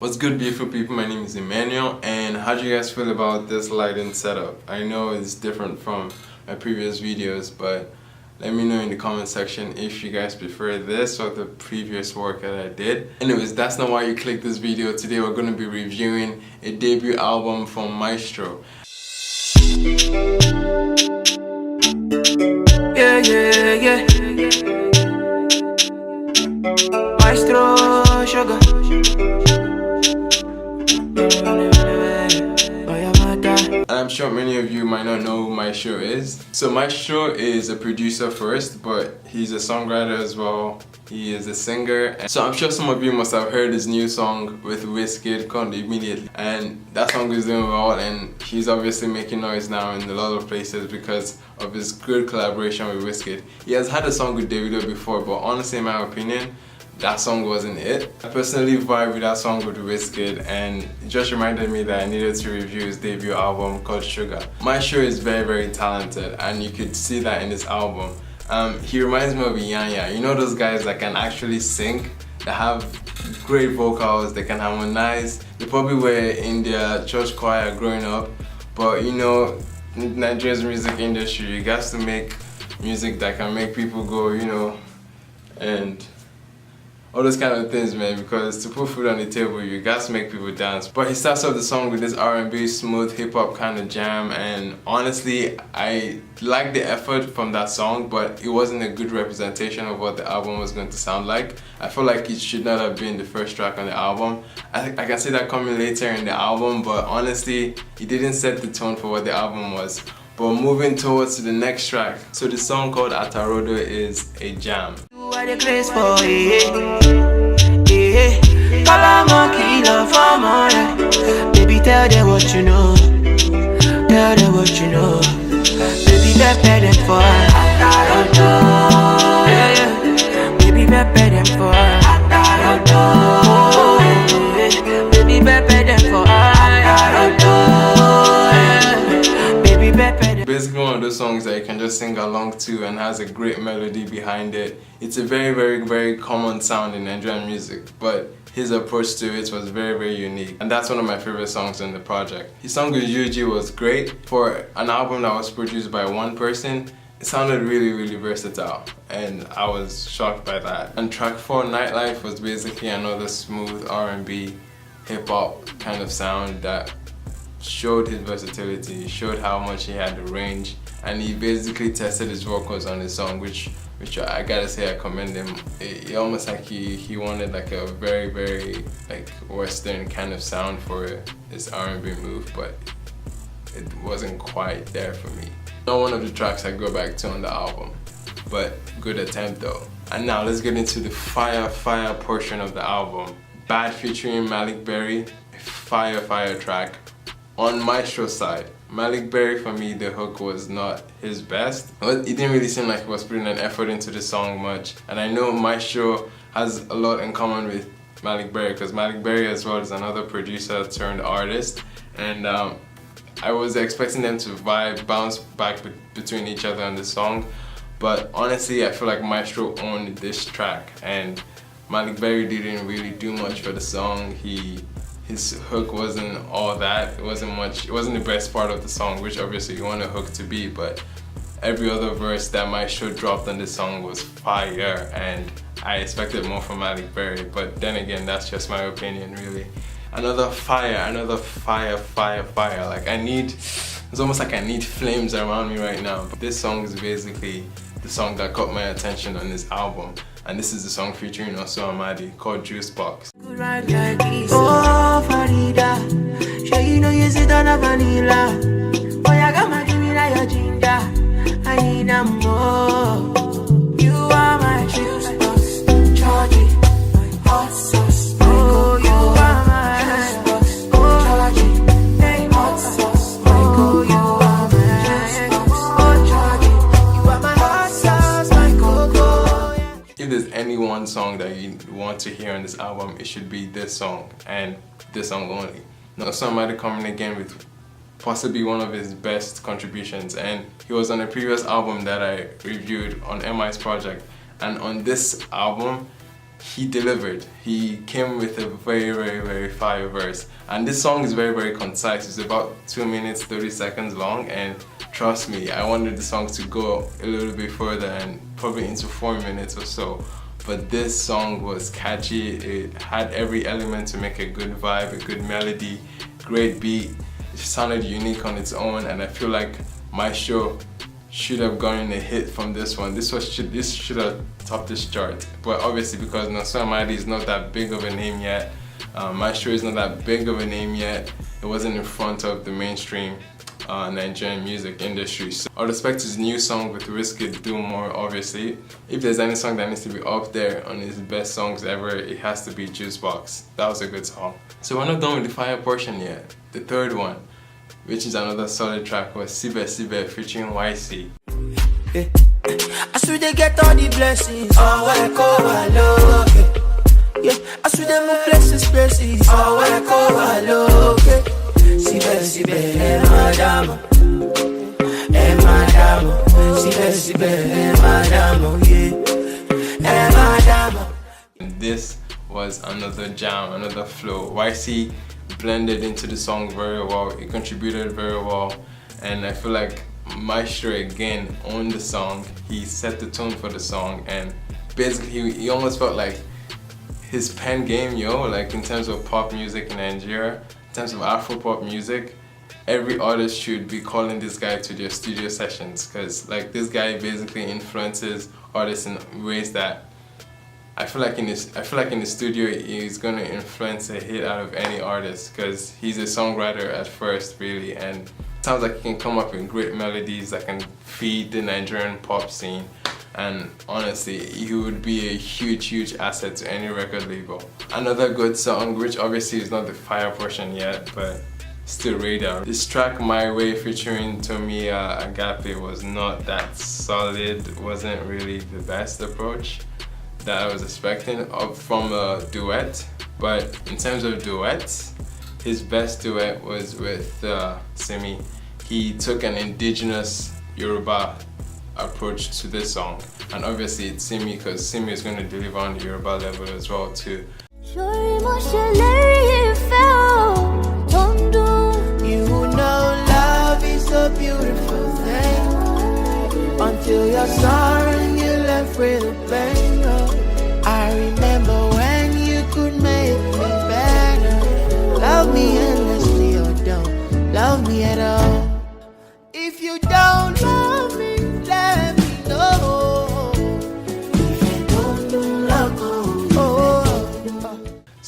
What's good, beautiful people? My name is Emmanuel, and how do you guys feel about this lighting setup? I know it's different from my previous videos, but let me know in the comment section if you guys prefer this or the previous work that I did. Anyways, that's not why you clicked this video. Today we're going to be reviewing a debut album from Mystro. Yeah. Mystro, sugar. And I'm sure many of you might not know who Mystro is. So Mystro is a producer first, but he's a songwriter as well. He is a singer. So I'm sure some of you must have heard his new song with Ycee called Immediately. And that song is doing well, and he's obviously making noise now in a lot of places because of his good collaboration with Ycee. He has had a song with Davido before, but honestly in my opinion, that song wasn't it. I personally vibe with that song with Ycee, and it just reminded me that I needed to review his debut album called Sugar. Mystro is very talented, and you could see that in this album. He reminds me of Ycee. You know those guys that can actually sing, that have great vocals, they can harmonize. They probably were in their church choir growing up, but you know, in Nigeria's music industry, you got to make music that can make people go, you know, and all those kind of things, man, because to put food on the table, you got to make people dance. But he starts off the song with this R&B, smooth hip-hop kind of jam, and honestly, I like the effort from that song, but it wasn't a good representation of what the album was going to sound like. I feel like it should not have been the first track on the album. I can see that coming later in the album, but honestly, it didn't set the tone for what the album was. But moving towards the next track, so the song called Atarodo is a jam. Baby, tell them what you know. Tell them what you know. Baby, better than for Atarodo. Baby, better than for Atarodo. Baby, better than for Atarodo. Baby, better. Basically one of those songs that you can just sing along to and has a great melody behind it. It's a very common sound in Nigerian music, but his approach to it was very unique, and that's one of my favorite songs in the project. His song with Eugy was great. For an album that was produced by one person, it sounded really versatile, and I was shocked by that. And track 4, Nightlife, was basically another smooth R&B hip-hop kind of sound that showed his versatility, showed how much he had the range, and he basically tested his vocals on the song, which I gotta say I commend him. It almost like he wanted like a very like Western kind of sound for his R&B move, but it wasn't quite there for me. Not one of the tracks I go back to on the album, but good attempt though. And now let's get into the fire portion of the album. Bad featuring Maleek Berry, a fire track. On Mystro's side, Maleek Berry, for me, the hook was not his best. It didn't really seem like he was putting an effort into the song much. And I know Mystro has a lot in common with Maleek Berry, because Maleek Berry as well is another producer turned artist. And I was expecting them to bounce back between each other on the song. But honestly, I feel like Mystro owned this track, and Maleek Berry didn't really do much for the song. His hook wasn't all that. It wasn't the best part of the song, which obviously you want a hook to be, but every other verse that Mystro dropped on this song was fire, and I expected more from Maleek Berry, but then again, that's just my opinion, really. Another fire. Like it's almost like I need flames around me right now. But this song is basically the song that caught my attention on this album. And this is the song featuring Nonso Amadi called Juice Box. Oh, Farida, sure you know you sit on a vanilla. Oh, you got my give me that your ginger. I need a more. You are my juice box, Georgie, my hot sauce. Oh, you are my juice box, Georgie, my hot sauce. Oh, you are my juice box, oh, Georgie, you are my hot sauce, my cocoa. If there's any one song that you want to hear on this album, it should be this song, and this song only. Nonso Amadi coming again with possibly one of his best contributions, and he was on a previous album that I reviewed on MI's project, and on this album he delivered. He came with a very fire verse, and this song is very concise. It's about 2 minutes 30 seconds long, and trust me, I wanted the song to go a little bit further and probably into 4 minutes or so. But this song was catchy. It had every element to make a good vibe, a good melody, great beat. It sounded unique on its own, and I feel like Mystro should have gotten a hit from this one. This should have topped this chart. But obviously, because Nonso Amadi is not that big of a name yet, Mystro is not that big of a name yet, it wasn't in front of the mainstream Nigerian music industry. So I'll respect his new song with Wizkid Do More, obviously. If there's any song that needs to be up there on his best songs ever, it has to be Juice Box. That was a good song. So we're not done with the fire portion yet. The third one, which is another solid track, was Sibe featuring Ycee. I swear they get all the blessings. Oh, I go, I love it. Yeah, I swear them my blessings. Oh, I go, I love it. Sibe, madama. Sibe, madama. Yeah, madama. This was another jam, another flow. Ycee blended into the song very well. It contributed very well, and I feel like Mystro again owned the song. He set the tone for the song, and basically he almost felt like his pen game, like in terms of pop music in Nigeria, in terms of Afro pop music, every artist should be calling this guy to their studio sessions, because like this guy basically influences artists in ways that I feel like in the studio he's gonna influence a hit out of any artist, because he's a songwriter at first, really, and sounds like he can come up with great melodies that can feed the Nigerian pop scene. And honestly, he would be a huge asset to any record label. Another good song, which obviously is not the fire portion yet, but still radar. This track, My Way, featuring Tomi Agape, was not that solid. Wasn't really the best approach that I was expecting from a duet. But in terms of duets, his best duet was with Simi. He took an indigenous Yoruba approach to this song, and obviously it's Simi, because Simi is going to deliver on the Yoruba level as well too. You know love is a beautiful thing, until you're sorry and you're left with a bang. I remember when you could make me better. Love me endlessly or don't love me at all. If you don't love me, let me know. If you don't love me,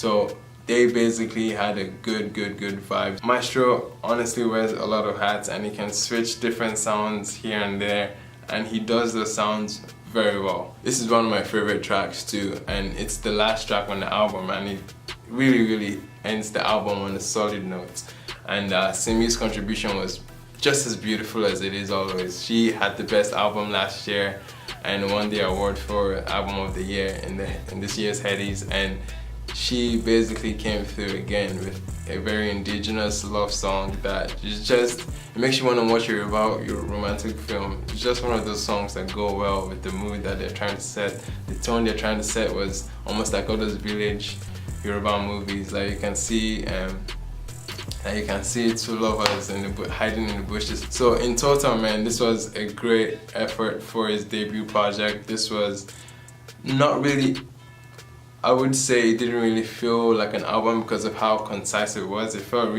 So they basically had a good vibe. Mystro honestly wears a lot of hats, and he can switch different sounds here and there, and he does the sounds very well. This is one of my favorite tracks too, and it's the last track on the album, and it really ends the album on a solid note. And Simi's contribution was just as beautiful as it is always. She had the best album last year and won the award for Album of the Year in this year's Headies, and she basically came through again with a very indigenous love song that is just, it makes you want to watch your romantic film. It's just one of those songs that go well with the mood that they're trying to set. The tone they're trying to set was almost like all those village Yoruba movies, like you can see two lovers hiding in the bushes. So in total, man, this was a great effort for his debut project. This was not really, I would say it didn't really feel like an album because of how concise it was. It felt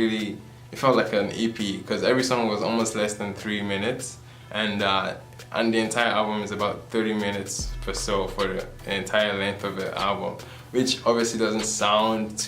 like an EP, because every song was almost less than 3 minutes, and the entire album is about 30 minutes or so for the entire length of the album, which obviously doesn't sound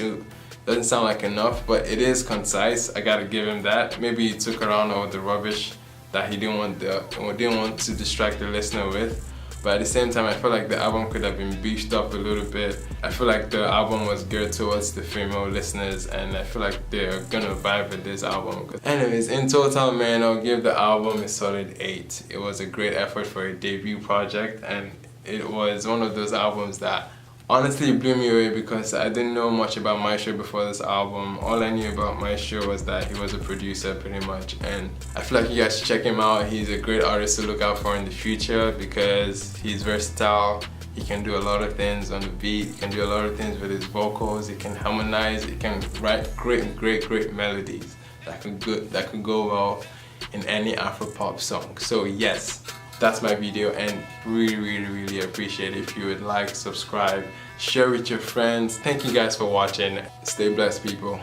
like enough, but it is concise. I gotta give him that. Maybe he took around all the rubbish that he didn't want to distract the listener with. But at the same time, I feel like the album could have been beefed up a little bit. I feel like the album was geared towards the female listeners, and I feel like they're gonna vibe with this album. Anyways, in total, man, I'll give the album a solid 8. It was a great effort for a debut project, and it was one of those albums that honestly blew me away, because I didn't know much about Mystro before this album. All I knew about Mystro was that he was a producer pretty much, and I feel like you guys should check him out. He's a great artist to look out for in the future because he's versatile, He can do a lot of things on the beat. He can do a lot of things with his vocals. He can harmonize. He can write great melodies that could go well in any Afro-pop song. So yes, that's my video, and really appreciate it if you would like, subscribe, share with your friends. Thank you guys for watching. Stay blessed, people.